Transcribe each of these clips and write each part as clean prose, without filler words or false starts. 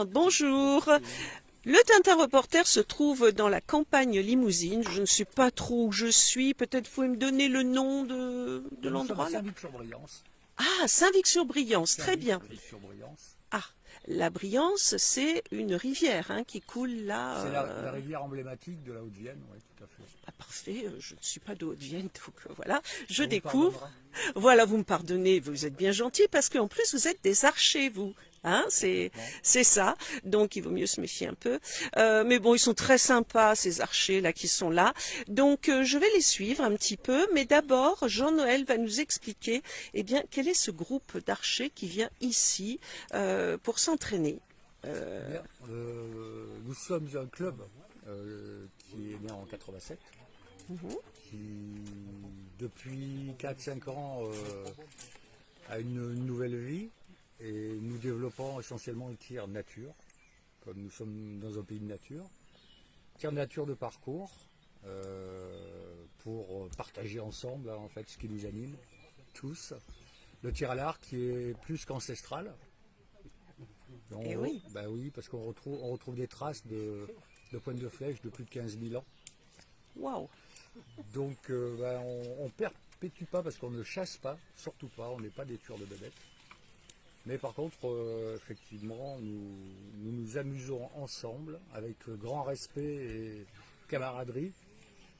Tintin, bonjour. Le Tintin Reporter se trouve dans la campagne limousine. Je ne sais pas trop où je suis. Peut-être vous pouvez me donner le nom de l'endroit là. Saint-Vic-sur-Briance. Ah, Saint-Vic-sur-Briance, très bien. Saint-Vic-sur-Briance. Ah, la Briance, c'est une rivière qui coule là. C'est la rivière emblématique de la Haute-Vienne, oui, tout à fait. Ah, parfait, je ne suis pas de Haute-Vienne, donc voilà, je On vous découvre. pardonnera. Voilà, vous me pardonnez, vous êtes bien gentil, parce qu'en plus vous êtes des archers, vous. C'est ça, donc il vaut mieux se méfier un peu. Mais bon, ils sont très sympas, ces archers là qui sont là. Donc je vais les suivre un petit peu, mais d'abord, Jean-Noël va nous expliquer, eh bien, quel est ce groupe d'archers qui vient ici pour s'entraîner. Bien, nous sommes un club qui est né en 87, qui depuis 4-5 ans a une nouvelle vie, et nous développons essentiellement le tir nature, comme nous sommes dans un pays de nature. Tir nature de parcours, pour partager ensemble en fait ce qui nous anime tous. Le tir à l'arc qui est plus qu'ancestral. Eh oui. Bah oui, parce qu'on retrouve des traces de pointes de flèches de plus de 15 000 ans. Waouh. Donc on ne perpétue pas parce qu'on ne chasse pas, surtout pas, on n'est pas des tueurs de bébêtes. Mais par contre, effectivement, nous amusons ensemble avec grand respect et camaraderie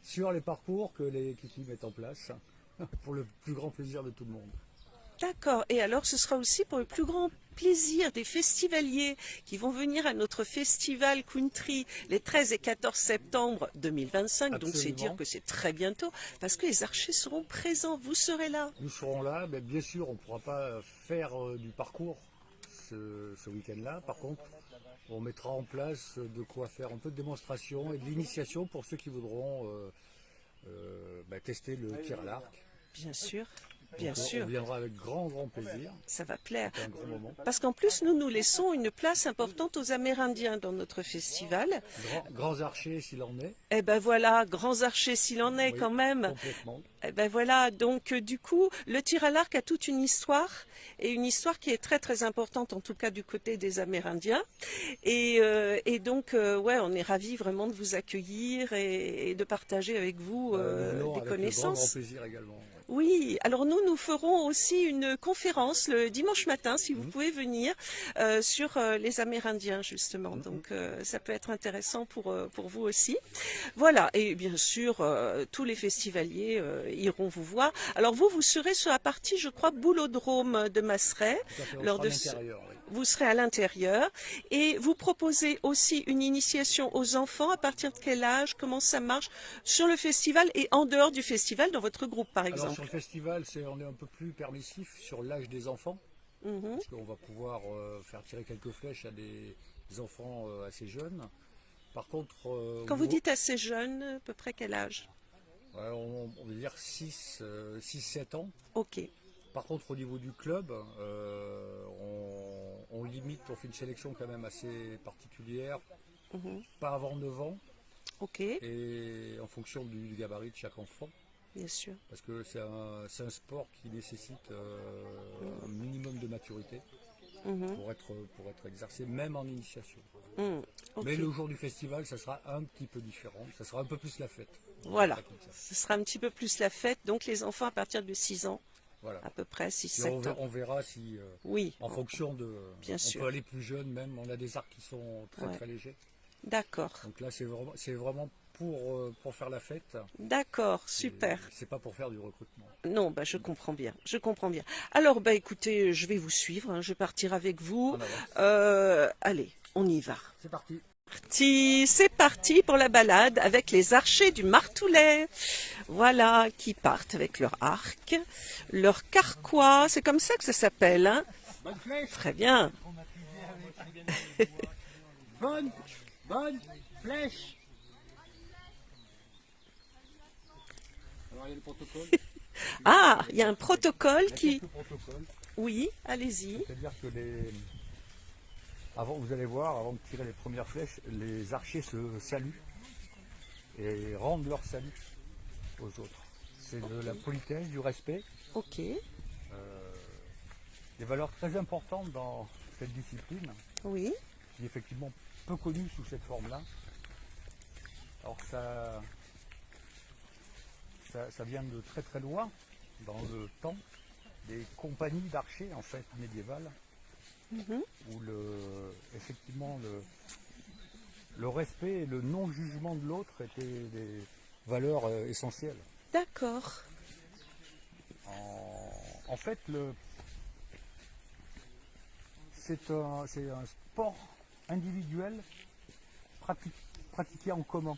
sur les parcours que les kikis mettent en place pour le plus grand plaisir de tout le monde. D'accord. Et alors, ce sera aussi pour le plus grand plaisir des festivaliers qui vont venir à notre festival country les 13 et 14 septembre 2025. Absolument. Donc, c'est dire que c'est très bientôt parce que les archers seront présents. Vous serez là. Nous serons là, mais bien sûr, on ne pourra pas faire du parcours ce week-end-là. Par contre, on mettra en place de quoi faire un peu de démonstration et de l'initiation pour ceux qui voudront tester le tir à l'arc. Bien sûr. Bien Donc, sûr. on viendra avec grand plaisir. Ça va plaire. C'est un grand moment. Parce qu'en plus, nous laissons une place importante aux Amérindiens dans notre festival. Grands archers s'il en est. Eh ben voilà, grands archers s'il en est Oui, quand même. complètement. Eh ben voilà, donc du coup, le tir à l'arc a toute une histoire, et une histoire qui est très très importante, en tout cas du côté des Amérindiens. Et donc, ouais, on est ravis vraiment de vous accueillir et de partager avec vous Nous venons des avec connaissances. grand plaisir également. Oui, alors nous ferons aussi une conférence le dimanche matin, si vous pouvez venir, sur les Amérindiens, justement. Donc, ça peut être intéressant pour vous aussi. Voilà, et bien sûr, tous les festivaliers iront vous voir. Alors vous serez sur la partie, je crois, boulodrome de Masseret. Lors de Oui. Vous serez à l'intérieur. Et vous proposez aussi une initiation aux enfants. À partir de quel âge? Comment ça marche sur le festival et en dehors du festival, dans votre groupe, par Alors exemple? sur le festival, on est un peu plus permissif sur l'âge des enfants, parce qu'on va pouvoir faire tirer quelques flèches à des enfants assez jeunes. Par contre, Quand vous dites assez jeune, à peu près quel âge? on va dire 6-7 ans. Ok. Par contre, au niveau du club, on limite, on fait une sélection quand même assez particulière, pas avant 9 ans, Ok, et en fonction du gabarit de chaque enfant. bien sûr. Parce que c'est un sport qui nécessite un minimum de maturité pour être exercé, même en initiation. Ok. Mais le jour du festival, ça sera un petit peu différent, ça sera un peu plus la fête. Voilà, Ça comme ça. ce sera un petit peu plus la fête. Donc les enfants à partir de 6 ans, Voilà. à peu près Et 6-7 ans. on verra si, Oui, en fonction de... bien on sûr. peut aller plus jeune même, on a des arcs qui sont très légers. D'accord, Donc là, c'est vraiment pour faire la fête. d'accord, super. C'est pas pour faire du recrutement. Non, bah, je comprends bien, je comprends bien. Alors, bah, écoutez, je vais vous suivre, je vais partir avec vous. En avance. Allez, on y va. C'est parti. C'est parti pour la balade avec les archers du Martoulet. Voilà, qui partent avec leur arc, leur carquois, c'est comme ça que ça s'appelle, hein? Bonne flèche. Très bien. Bonne flèche. Alors, il y a le protocole. Ah, il y a un protocole Il y a qui... quelques protocoles. Oui, allez-y. C'est-à-dire que vous allez voir, avant de tirer les premières flèches, les archers se saluent et rendent leur salut aux autres. C'est de la politesse, du respect, Ok, des valeurs très importantes dans cette discipline oui, qui est effectivement peu connu sous cette forme-là. Alors ça vient de très très loin, dans le temps, des compagnies d'archers en fait médiévales, où effectivement le respect et le non-jugement de l'autre étaient des valeurs essentielles. D'accord. En fait, c'est un sport individuel pratiqué en commun.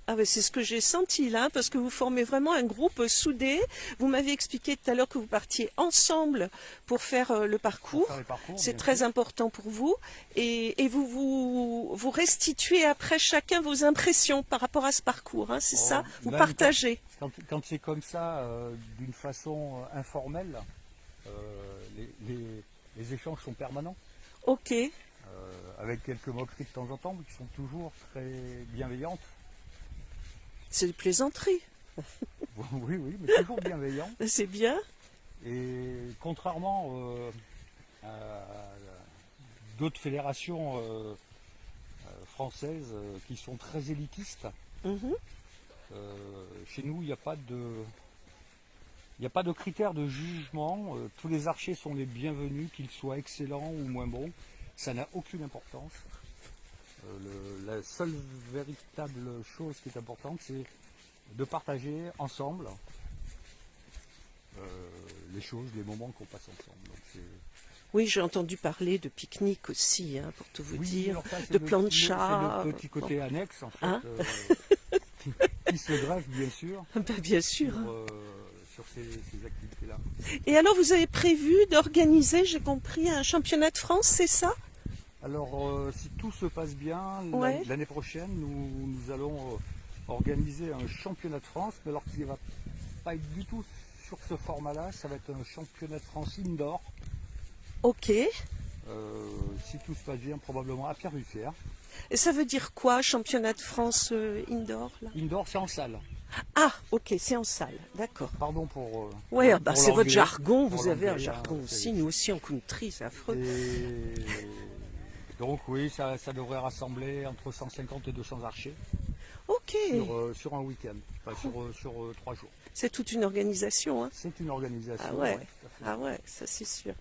Ah ben c'est ce que j'ai senti là, parce que vous formez vraiment un groupe soudé. Vous m'avez expliqué tout à l'heure que vous partiez ensemble pour faire le parcours. C'est très important pour vous. Et vous restituez après chacun vos impressions par rapport à ce parcours, hein, c'est ça? Vous partagez. Quand c'est comme ça, d'une façon informelle, les échanges sont permanents. Ok. Avec quelques moqueries de temps en temps, mais qui sont toujours très bienveillantes. C'est des plaisanteries. Oui, mais toujours bienveillant. C'est bien. Et contrairement à d'autres fédérations françaises qui sont très élitistes, chez nous, il n'y a pas de critères de jugement. Tous les archers sont les bienvenus, qu'ils soient excellents ou moins bons. Ça n'a aucune importance. La seule véritable chose qui est importante, c'est de partager ensemble les choses, les moments qu'on passe ensemble. Donc oui, j'ai entendu parler de pique-nique aussi, hein, pour tout vous dire, ça, de plancha. C'est le petit côté annexe, en fait, hein qui se greffe, bien sûr, ben, bien sûr. sur ces activités-là. Et alors, vous avez prévu d'organiser, j'ai compris, un championnat de France, c'est ça? Alors, si tout se passe bien, Ouais. l'année prochaine, nous allons organiser un championnat de France, mais alors qui ne va pas être du tout sur ce format-là, ça va être un championnat de France indoor. Ok. Si tout se passe bien, probablement à Pierre-Ruffière. Et ça veut dire quoi, championnat de France indoor là? Indoor, c'est en salle. Ah, ok, c'est en salle, d'accord. Pardon pour. Ouais, pour bah, c'est votre l'anglais. jargon, Pour vous avez un l'anglais, jargon hein, aussi, nous aussi en country, c'est affreux. Et donc oui, ça devrait rassembler entre 150 et 200 archers Ok, sur un week-end, enfin sur 3 jours. c'est toute une organisation, hein. C'est une organisation. Ah ouais, tout à fait. ah ouais, ça c'est sûr.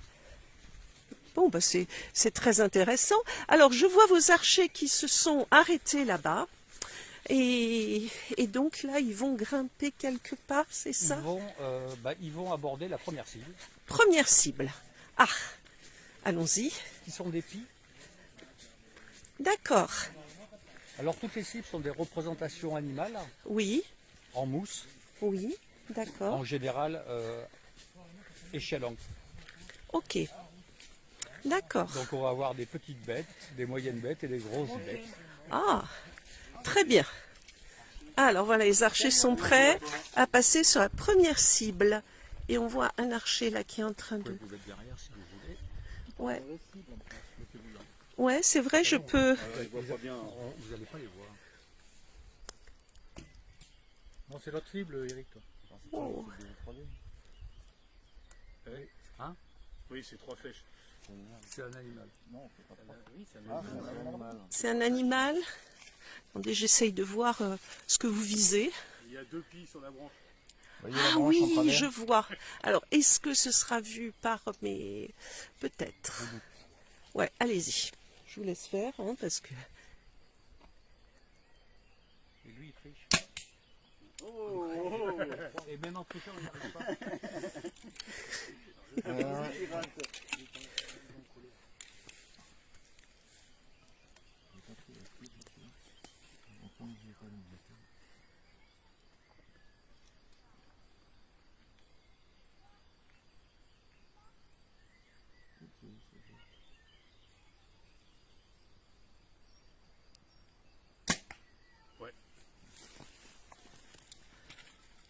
Bon, bah c'est très intéressant. Alors, je vois vos archers qui se sont arrêtés là-bas. Et donc là, ils vont grimper quelque part, c'est ça? Ils vont aborder la première cible, Première cible. Ah, allons-y. qui sont des pies. D'accord. Alors toutes les cibles sont des représentations animales Oui, en mousse, oui, d'accord. en général échelon. Ok. D'accord. Donc on va avoir des petites bêtes, des moyennes bêtes et des grosses bêtes. Ah, très bien. Alors voilà, les archers sont prêts à passer sur la première cible. Et on voit un archer là qui est en train de... Vous êtes derrière si vous voulez. Ouais. Ouais, c'est vrai, je peux... Vous n'allez pas les voir. Non, c'est l'autre cible, Eric, toi. Oh. Hein? Oui, c'est 3 flèches. C'est un animal. C'est un animal. Attendez, j'essaye de voir ce que vous visez. Il y a 2 pies sur la branche. Ah oui, je vois. Alors, est-ce que ce sera vu par mes... Peut-être. Ouais, allez-y. Je vous laisse faire, hein, parce que... Et lui, il triche. Et même en trichant, il n'y arrive pas.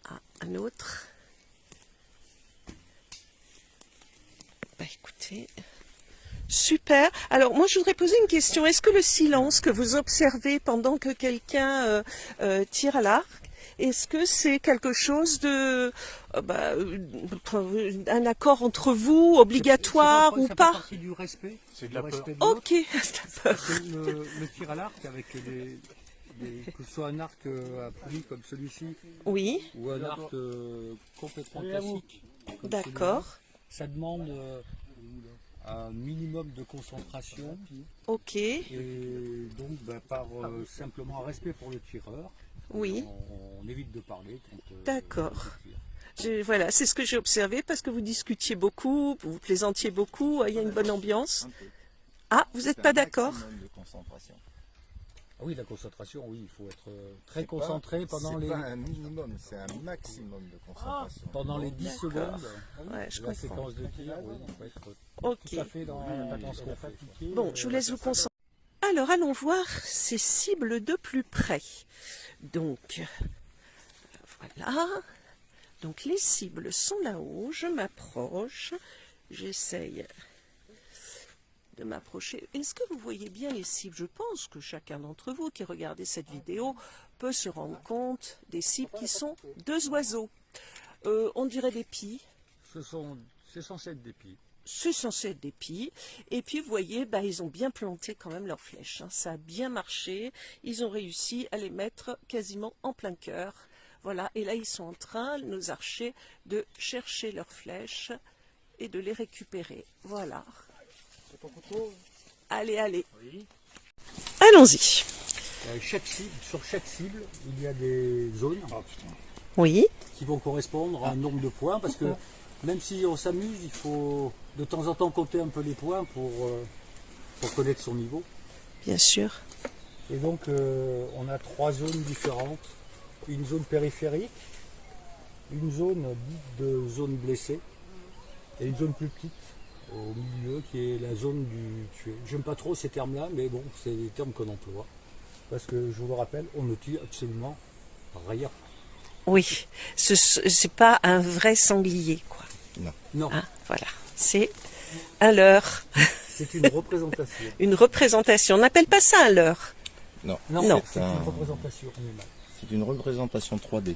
Ah, un autre. Bah écoutez, super. Alors moi je voudrais poser une question. Est-ce que le silence que vous observez pendant que quelqu'un tire à l'arc, Est-ce que c'est quelque chose de un accord entre vous, obligatoire ou ça fait pas? partie du respect. C'est de du la peur. respect de l'autre. Ok, d'accord. C'est le tir à l'arc avec que ce soit un arc à pluie comme celui-ci Oui, ou un arc complètement classique. comme d'accord. celui-là, ça demande un minimum de concentration Ok, et donc par simplement un respect pour le tireur, oui, on évite de parler. D'accord. on tire. voilà, c'est ce que j'ai observé parce que vous discutiez beaucoup, vous plaisantiez beaucoup, il y a une bonne ambiance. Ah, vous n'êtes pas d'accord? De concentration. Ah oui, la concentration, oui, il faut être très concentré pendant les C'est pas un minimum, c'est un maximum de concentration. pendant les 10 secondes. Ouais, je La comprends. séquence de tir, oui, il faut être Ok. tout à fait dans ce qu'on fait appliquer. Bon, je vous laisse vous concentrer. Alors, allons voir ces cibles de plus près. Donc, voilà. Donc, les cibles sont là-haut. Je m'approche. J'essaye de m'approcher. Est-ce que vous voyez bien les cibles? Je pense que chacun d'entre vous qui regardez cette vidéo peut se rendre compte des cibles qui sont deux oiseaux. On dirait des pies. C'est censé être des pieds. C'est censé être des pies. Et puis, vous voyez, ils ont bien planté quand même leurs flèches. Hein. Ça a bien marché. Ils ont réussi à les mettre quasiment en plein cœur. Voilà. Et là, ils sont en train, nos archers, de chercher leurs flèches et de les récupérer. Voilà. Allez, allez. Oui. Allons-y. Sur chaque cible, il y a des zones Oui. qui vont correspondre à un nombre de points parce que même si on s'amuse, il faut de temps en temps compter un peu les points pour connaître son niveau. Bien sûr. Et donc on a 3 zones différentes. Une zone périphérique, une zone dite de zone blessée et une zone plus petite au milieu qui est la zone du tué. J'aime pas trop ces termes-là, mais bon, c'est des termes qu'on emploie. Parce que je vous le rappelle, on ne tue absolument rien. Oui. C'est pas un vrai sanglier, quoi. Non, Hein, voilà. C'est un leurre. c'est une représentation. Une représentation. On n'appelle pas ça un leurre. Non, Non. C'est une représentation animale. c'est une représentation 3D,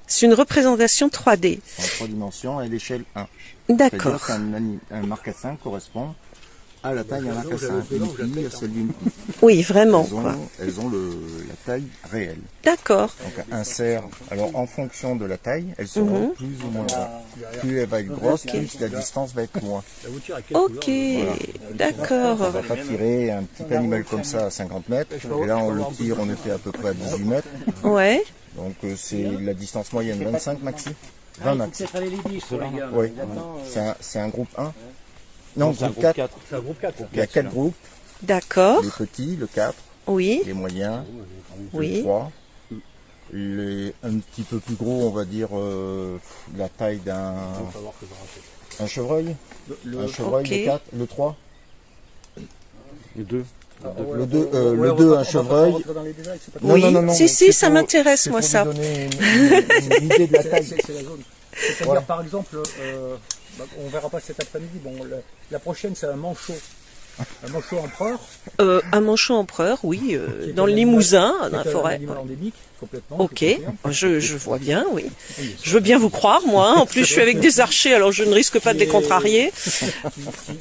C'est une représentation 3D. en 3 dimensions à l'échelle 1. D'accord. C'est-à-dire qu'un marcassin correspond à la taille d'un marcassin. Une pie à celle d'une pie. Oui, vraiment. Quoi. Elles ont la taille réelle. D'accord. Donc un cerf, alors en fonction de la taille, elles seront plus ou moins grandes. Plus elle va être grosse, plus la distance va être loin. Là, vous tirez à quelle Ok. couleur, On D'accord. va pas tirer un petit animal comme ça à 50 mètres. Et là, on le tire, on était à peu près à 18 mètres. Ouais. Donc c'est la distance moyenne, 25 maxi. 20 max. peut-être aller les 10 pour les gars. Oui, c'est un groupe 1. Non, groupe 4. C'est un groupe 4. Il y a 4 groupes. D'accord. Les petits, le 4, Oui. les moyens, le Oui. 3. Les un petit peu plus gros, on va dire la taille un chevreuil. Un chevreuil, Ok. le 4, le 3. Le 2. Le 2, un chevreuil. Non, Oui. non, non, non, Si, c'est ça pour- m'intéresse, c'est moi, pour ça. lui donner une idée de la taille. C'est la zone. C'est-à-dire, Voilà. par exemple, on verra pas cet après-midi. Bon, la prochaine, c'est un manchot. Un manchot empereur. Un manchot empereur, oui, qui est dans un le animal- Limousin, qui est dans la un forêt. animal endémique, complètement. Ok, je confirme. je vois bien, oui. Je veux bien vous croire, moi. En plus, je suis avec des archers, alors je ne risque pas de les contrarier.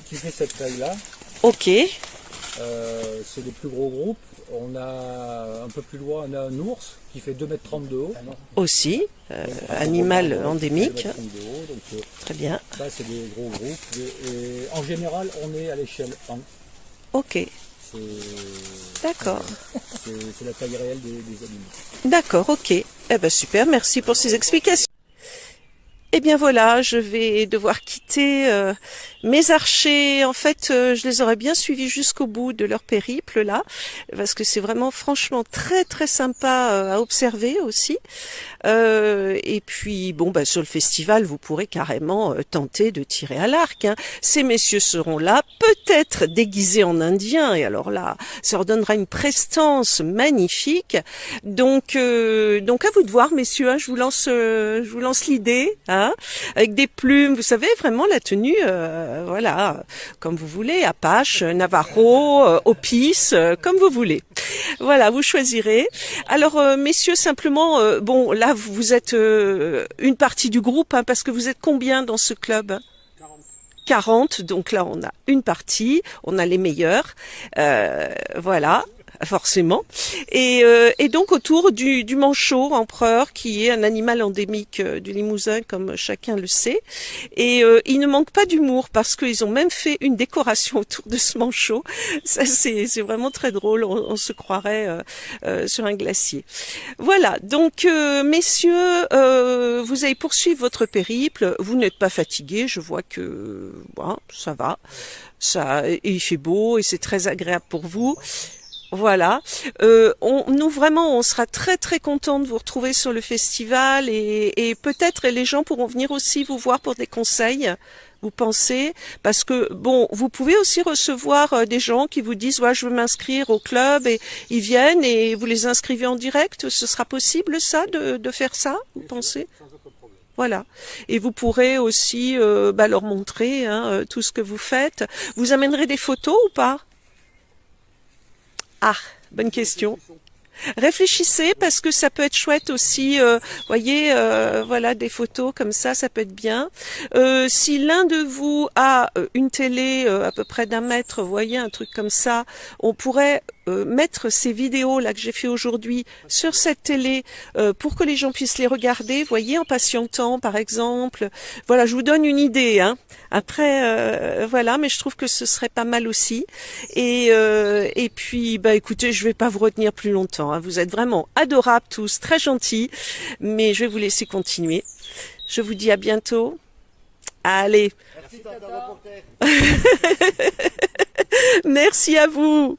Qui fait cette taille-là. Ok, C'est les plus gros groupes. On a un peu plus loin, on a un ours qui fait 2,30 m de haut. aussi, animal endémique. 2,30 m de haut, donc Très bien. ça c'est des gros groupes. Et en général, on est à l'échelle 1. Ok, C'est d'accord. c'est la taille réelle des animaux. D'accord, ok. Eh ben super, merci pour ces explications. Eh bien voilà, je vais devoir quitter mes archers. En fait, je les aurais bien suivis jusqu'au bout de leur périple là, parce que c'est vraiment franchement très très sympa à observer aussi. Et puis bon, sur le festival, vous pourrez carrément tenter de tirer à l'arc. Hein. Ces messieurs seront là, peut-être déguisés en indiens, et alors là, ça leur donnera une prestance magnifique. Donc à vous de voir, messieurs. Hein, je vous lance l'idée. Hein, avec des plumes, vous savez, vraiment la tenue, voilà, comme vous voulez, Apache, Navarro, Opis, comme vous voulez. Voilà, vous choisirez. Alors, messieurs, simplement, bon, là, vous êtes une partie du groupe, hein, parce que vous êtes combien dans ce club? 40, donc là, on a une partie, on a les meilleurs. Voilà. Forcément. Et donc autour du manchot empereur, qui est un animal endémique du Limousin, comme chacun le sait. Et il ne manque pas d'humour, parce qu'ils ont même fait une décoration autour de ce manchot. Ça, c'est vraiment très drôle. On se croirait sur un glacier. Voilà. Donc, messieurs, vous allez poursuivre votre périple. Vous n'êtes pas fatigués. Je vois que bon, ça va. Il fait beau et c'est très agréable pour vous. Voilà, nous vraiment, on sera très très contents de vous retrouver sur le festival et peut-être les gens pourront venir aussi vous voir pour des conseils. Vous pensez? Parce que bon, vous pouvez aussi recevoir des gens qui vous disent ouais, je veux m'inscrire au club et ils viennent et vous les inscrivez en direct. Ce sera possible ça de faire ça? Vous pensez? Voilà. Et vous pourrez aussi leur montrer hein, tout ce que vous faites. Vous amènerez des photos ou pas? Ah, bonne question. Réfléchissez parce que ça peut être chouette aussi, voyez, voilà des photos comme ça peut être bien. Si l'un de vous a une télé à peu près d'1 mètre, voyez un truc comme ça, on pourrait mettre ces vidéos là que j'ai fait aujourd'hui sur cette télé pour que les gens puissent les regarder, voyez, en patientant par exemple. Voilà, je vous donne une idée. Hein. Après, voilà, mais je trouve que ce serait pas mal aussi. Et puis, bah écoutez, je vais pas vous retenir plus longtemps. Hein. Vous êtes vraiment adorables tous, très gentils, mais je vais vous laisser continuer. Je vous dis à bientôt. Allez. Merci, Tata. Merci à vous.